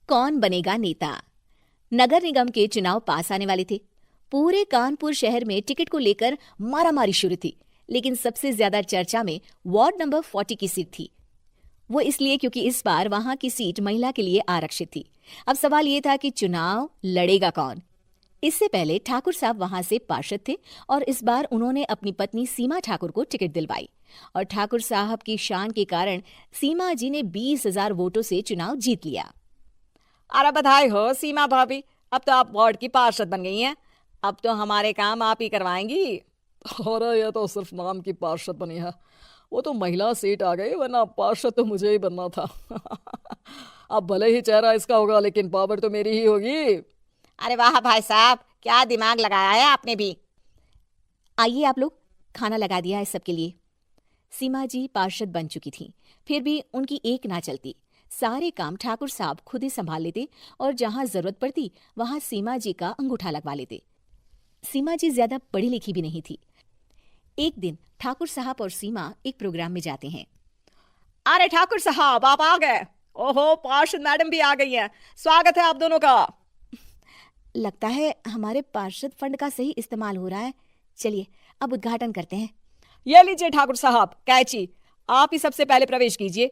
कौन बनेगा नेता। नगर निगम के चुनाव पास आने वाले थे। पूरे कानपुर शहर में टिकट को लेकर मारामारी शुरू थी, लेकिन सबसे ज्यादा चर्चा में वार्ड नंबर 40 की सीट थी। वो इसलिए क्योंकि इस बार वहां की सीट महिला के लिए आरक्षित थी। अब सवाल ये था कि चुनाव लड़ेगा कौन। इससे पहले ठाकुर साहब वहां से पार्षद थे और इस बार उन्होंने अपनी पत्नी सीमा ठाकुर को टिकट दिलवाई और ठाकुर साहब की शान के कारण सीमा जी ने 20,000 वोटों से चुनाव जीत लिया। अरे बधाई हो सीमा भाभी, अब तो आप वार्ड की पार्षद बन गई हैं। अब तो हमारे काम आप ही करवाएंगी। अरे ये तो सिर्फ नाम की पार्षद बनी है, वो तो महिला सीट आ गई, वरना पार्षद तो मुझे ही बनना था। अब भले ही चेहरा इसका होगा लेकिन पावर तो मेरी ही होगी। अरे वाह भाई साहब, क्या दिमाग लगाया है आपने भी। आइए आप लोग, खाना लगा दिया है सबके लिए। सीमा जी पार्षद बन चुकी थी, फिर भी उनकी एक ना चलती। सारे काम ठाकुर साहब खुद ही संभाल लेते और जहां जरूरत पड़ती वहां सीमा जी का अंगूठा लगवा लेते। सीमा जी ज्यादा पढ़ी लिखी भी नहीं थी। एक दिन ठाकुर साहब और सीमा एक प्रोग्राम में जाते हैं। अरे ठाकुर साहब, आप आ गए। ओहो, पार्षद मैडम भी आ गई हैं। स्वागत है आप दोनों का। लगता है हमारे पार्षद फंड का सही इस्तेमाल हो रहा है। चलिए अब उद्घाटन करते हैं। ये लीजिए ठाकुर साहब कैची, आप ही सबसे पहले प्रवेश कीजिए।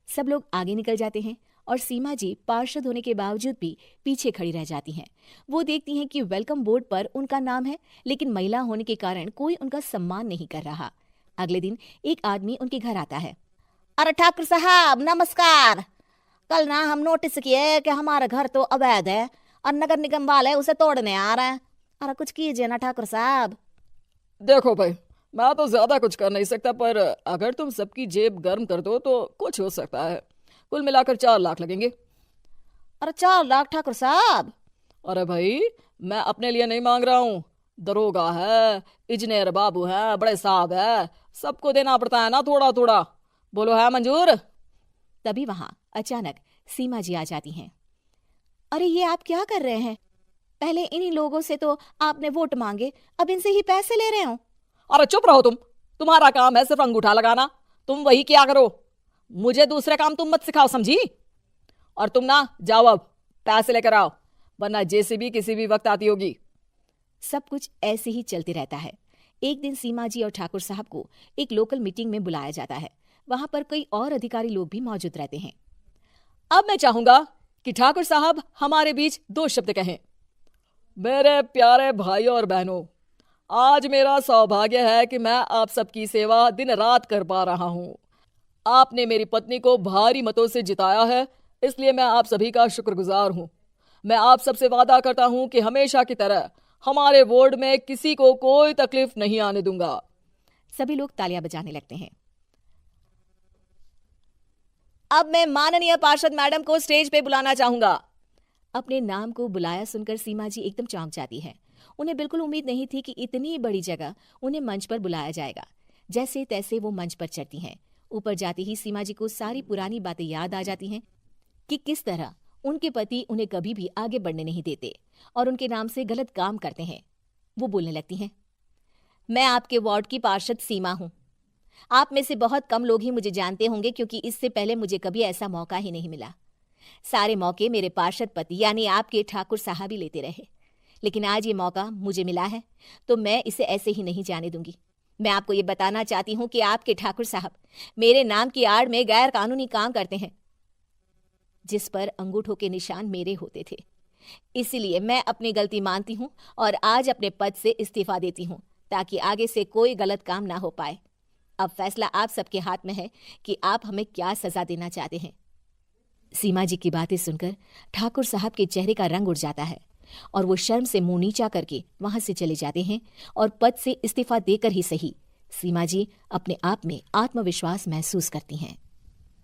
सब लोग आगे निकल जाते हैं और सीमा जी पार्षद होने के बावजूद भी पीछे खड़ी रह जाती हैं। वो देखती हैं कि वेलकम बोर्ड पर उनका नाम है, लेकिन महिला होने के कारण कोई उनका सम्मान नहीं कर रहा। अगले दिन एक आदमी उनके घर आता है। अरे ठाकुर साहब नमस्कार। कल ना हम नोटिस किए कि हमारा घर तो अवैध है और नगर निगम वाले उसे तोड़ने आ रहे हैं। अरे कुछ कीजिए ना ठाकुर साहब। देखो भाई, मैं तो ज्यादा कुछ कर नहीं सकता, पर अगर तुम सबकी जेब गर्म कर दो तो कुछ हो सकता है। कुल मिलाकर 4 लाख लगेंगे। अरे 4 लाख ठाकुर साहब? अरे भाई, मैं अपने लिए नहीं मांग रहा हूँ। दरोगा है, इंजीनियर बाबू है, बड़े साहब है, सबको देना पड़ता है ना थोड़ा थोड़ा। बोलो है मंजूर? तभी वहां अचानक सीमा जी आ जाती हैं। अरे ये आप क्या कर रहे हैं? पहले इन्हीं लोगों से तो आपने वोट मांगे, अब इनसे ही पैसे ले रहे हो। अरे चुप रहो तुम, तुम्हारा काम है सिर्फ अंगूठा लगाना, तुम वही किया करो। मुझे दूसरे काम तुम मत सिखाओ, समझी? और तुम ना जाओ, अब पैसे लेकर आओ, वरना जेसीबी किसी भी वक्त आती होगी। सब कुछ ऐसे ही चलते रहता है। एक दिन सीमा जी और ठाकुर साहब को एक लोकल मीटिंग में बुलाया जाता है। वहां पर कई और अधिकारी लोग भी मौजूद रहते हैं। अब मैं चाहूंगा कि ठाकुर साहब हमारे बीच 2 शब्द कहें। मेरे प्यारे भाइयों और बहनों, आज मेरा सौभाग्य है कि मैं आप सबकी सेवा दिन रात कर पा रहा हूँ। आपने मेरी पत्नी को भारी मतों से जिताया है, इसलिए मैं आप सभी का शुक्रगुजार हूँ। मैं आप सबसे वादा करता हूँ कि हमेशा की तरह हमारे वार्ड में किसी को कोई तकलीफ नहीं आने दूंगा। सभी लोग तालियां बजाने लगते हैं। अब मैं माननीय पार्षद मैडम को स्टेज पे बुलाना चाहूंगा। अपने नाम को बुलाया सुनकर सीमा जी एकदम चौंक जाती है। उन्हें बिल्कुल उम्मीद नहीं थी कि इतनी बड़ी जगह उन्हें मंच पर बुलाया जाएगा। जैसे तैसे वो मंच पर चढ़ती हैं। ऊपर जाती ही सीमा जी को सारी पुरानी बातें याद आ जाती हैं कि किस तरह उनके पति उन्हें कभी भी आगे बढ़ने नहीं देते और उनके नाम से गलत काम करते हैं। वो बोलने लगती हैं, मैं आपके वार्ड की पार्षद सीमा हूं। आप में से बहुत कम लोग ही मुझे जानते होंगे, क्योंकि इससे पहले मुझे कभी ऐसा मौका ही नहीं मिला। सारे मौके मेरे पार्षद पति यानी आपके ठाकुर साहब ही लेते रहे, लेकिन आज ये मौका मुझे मिला है तो मैं इसे ऐसे ही नहीं जाने दूंगी। मैं आपको ये बताना चाहती हूँ कि आपके ठाकुर साहब मेरे नाम की आड़ में गैर कानूनी काम करते हैं, जिस पर अंगूठों के निशान मेरे होते थे। इसीलिए मैं अपनी गलती मानती हूँ और आज अपने पद से इस्तीफा देती हूँ, ताकि आगे से कोई गलत काम ना हो पाए। अब फैसला आप सबके हाथ में है कि आप हमें क्या सजा देना चाहते हैं। सीमा जी की बातें सुनकर ठाकुर साहब के चेहरे का रंग उड़ जाता है और वो शर्म से मुंह नीचा करके वहां से चले जाते हैं और पद से इस्तीफा देकर ही सही सीमा जी अपने आप में आत्मविश्वास महसूस करती हैं।